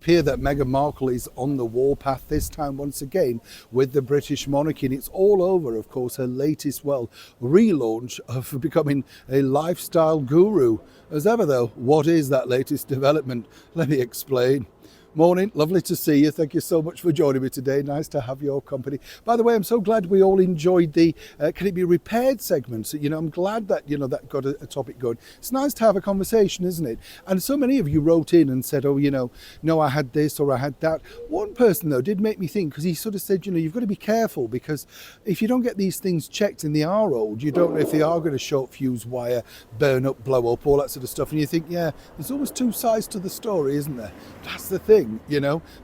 Appear that Meghan Markle is on the warpath this time once again with the British monarchy, and it's all over, of course, her latest, relaunch of becoming a lifestyle guru. As ever though, what is that latest development? Let me explain. Morning, lovely to see you. Thank you so much for joining me today. Nice to have your company. By the way, I'm so glad we all enjoyed the Can It Be Repaired segments. I'm glad that, that got a topic going. It's nice to have a conversation, isn't it? And so many of you wrote in and said, no, I had this or I had that. One person, though, did make me think, because he sort of said, you've got to be careful, because if you don't get these things checked and they are old, you don't know if they are going to short fuse wire, burn up, blow up, all that sort of stuff. And you think, yeah, there's always two sides to the story, isn't there? That's the thing.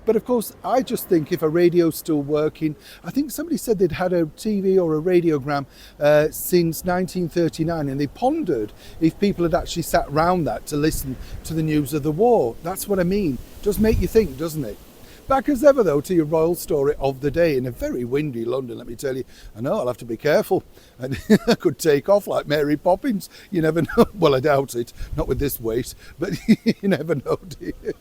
But of course, I just think if a radio's still working, I think somebody said they'd had a TV or a radiogram since 1939, and they pondered if people had actually sat round that to listen to the news of the war. That's what I mean. It does make you think, doesn't it? Back as ever, though, to your royal story of the day in a very windy London, let me tell you. I know, I'll have to be careful. I could take off like Mary Poppins. You never know. Well, I doubt it. Not with this weight, but you never know, do you?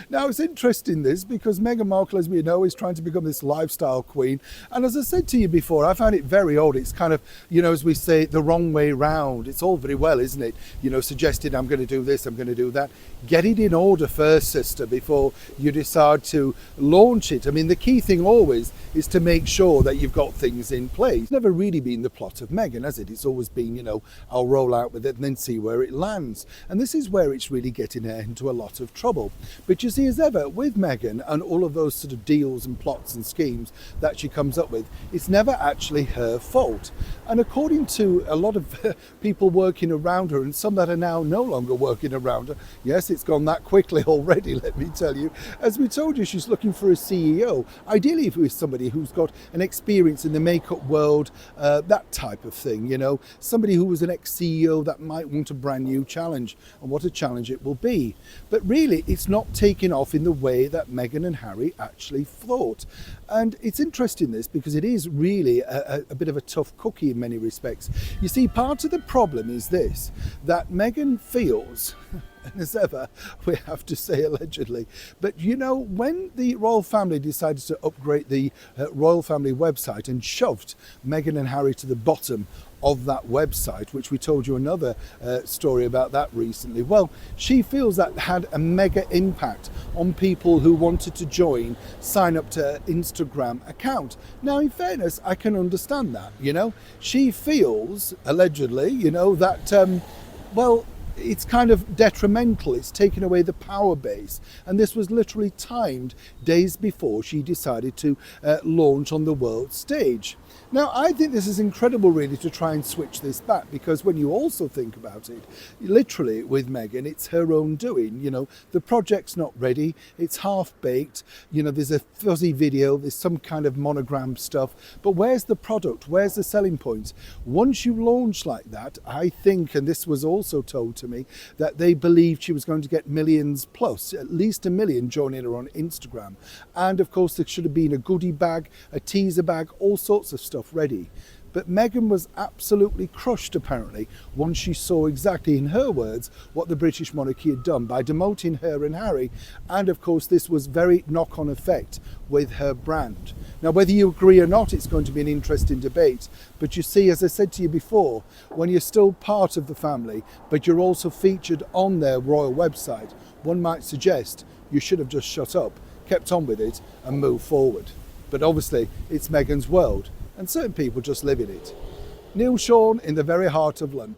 Now, it's interesting, this, because Meghan Markle, as we know, is trying to become this lifestyle queen. And as I said to you before, I find it very odd. It's kind of, as we say, the wrong way round. It's all very well, isn't it? Suggesting I'm going to do this, I'm going to do that. Get it in order first, sister, before you decide to launch it. I mean, the key thing always is to make sure that you've got things in place. It's never really been the plot of Meghan, has it? It's always been, I'll roll out with it and then see where it lands. And this is where it's really getting her into a lot of trouble. But you see, as ever, with Meghan and all of those sort of deals and plots and schemes that she comes up with, it's never actually her fault. And according to a lot of people working around her, and some that are now no longer working around her, yes, it's gone that quickly already, let me tell you. As we told you, she's looking for a CEO, ideally if it's somebody who's got an experience in the makeup world, that type of thing, somebody who was an ex-CEO that might want a brand new challenge, and what a challenge it will be. But really, it's not taking off in the way that Meghan and Harry actually thought. And it's interesting, this, because it is really a bit of a tough cookie in many respects. You see, part of the problem is this, that Meghan feels, and as ever, we have to say allegedly, but when the royal family decided to upgrade the royal family website and shoved Meghan and Harry to the bottom of that website, which we told you another story about that recently, well, she feels that had a mega impact on people who wanted to sign up to her Instagram account. Now, in fairness, I can understand that, she feels, allegedly, that, it's kind of detrimental. It's taken away the power base. And this was literally timed days before she decided to launch on the world stage. Now, I think this is incredible, really, to try and switch this back, because when you also think about it, literally with Meghan, it's her own doing. The project's not ready. It's half-baked. There's a fuzzy video. There's some kind of monogram stuff. But where's the product? Where's the selling points? Once you launch like that, I think, and this was also told to me, that they believed she was going to get millions plus, at least 1 million joining her on Instagram. And of course, there should have been a goodie bag, a teaser bag, all sorts of stuff ready. But Meghan was absolutely crushed, apparently, once she saw exactly, in her words, what the British monarchy had done by demoting her and Harry. And of course, this was very knock-on effect with her brand. Now, whether you agree or not, it's going to be an interesting debate. But you see, as I said to you before, when you're still part of the family, but you're also featured on their royal website, one might suggest you should have just shut up, kept on with it, and moved forward. But obviously, it's Meghan's world, and certain people just live in it. Neil Sean in the very heart of London.